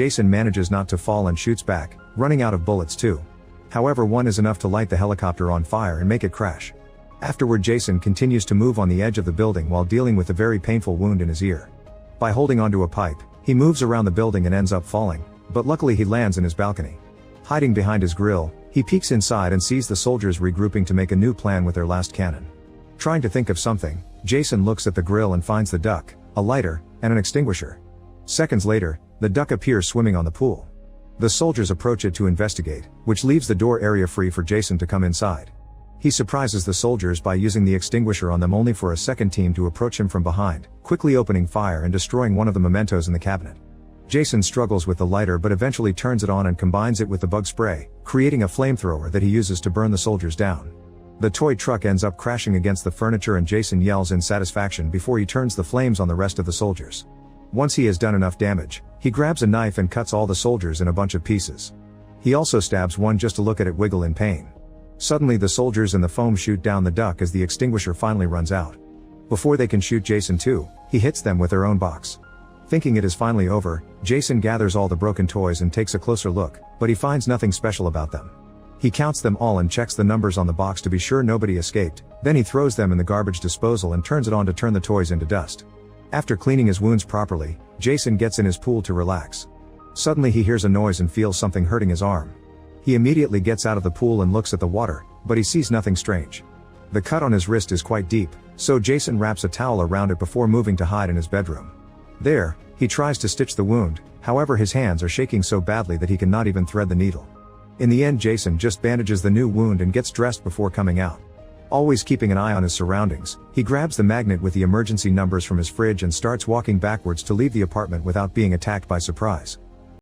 Jason manages not to fall and shoots back, running out of bullets too. However, one is enough to light the helicopter on fire and make it crash. Afterward, Jason continues to move on the edge of the building while dealing with a very painful wound in his ear. By holding onto a pipe, he moves around the building and ends up falling, but luckily he lands in his balcony. Hiding behind his grill, he peeks inside and sees the soldiers regrouping to make a new plan with their last cannon. Trying to think of something, Jason looks at the grill and finds the duck, a lighter, and an extinguisher. Seconds later, the duck appears swimming on the pool. The soldiers approach it to investigate, which leaves the door area free for Jason to come inside. He surprises the soldiers by using the extinguisher on them, only for a second team to approach him from behind, quickly opening fire and destroying one of the mementos in the cabinet. Jason struggles with the lighter but eventually turns it on and combines it with the bug spray, creating a flamethrower that he uses to burn the soldiers down. The toy truck ends up crashing against the furniture and Jason yells in satisfaction before he turns the flames on the rest of the soldiers. Once he has done enough damage, he grabs a knife and cuts all the soldiers in a bunch of pieces. He also stabs one just to look at it wiggle in pain. Suddenly the soldiers in the foam shoot down the duck as the extinguisher finally runs out. Before they can shoot Jason too, he hits them with their own box. Thinking it is finally over, Jason gathers all the broken toys and takes a closer look, but he finds nothing special about them. He counts them all and checks the numbers on the box to be sure nobody escaped, then he throws them in the garbage disposal and turns it on to turn the toys into dust. After cleaning his wounds properly, Jason gets in his pool to relax. Suddenly he hears a noise and feels something hurting his arm. He immediately gets out of the pool and looks at the water, but he sees nothing strange. The cut on his wrist is quite deep, so Jason wraps a towel around it before moving to hide in his bedroom. There, he tries to stitch the wound, however his hands are shaking so badly that he cannot even thread the needle. In the end, Jason just bandages the new wound and gets dressed before coming out. Always keeping an eye on his surroundings, he grabs the magnet with the emergency numbers from his fridge and starts walking backwards to leave the apartment without being attacked by surprise.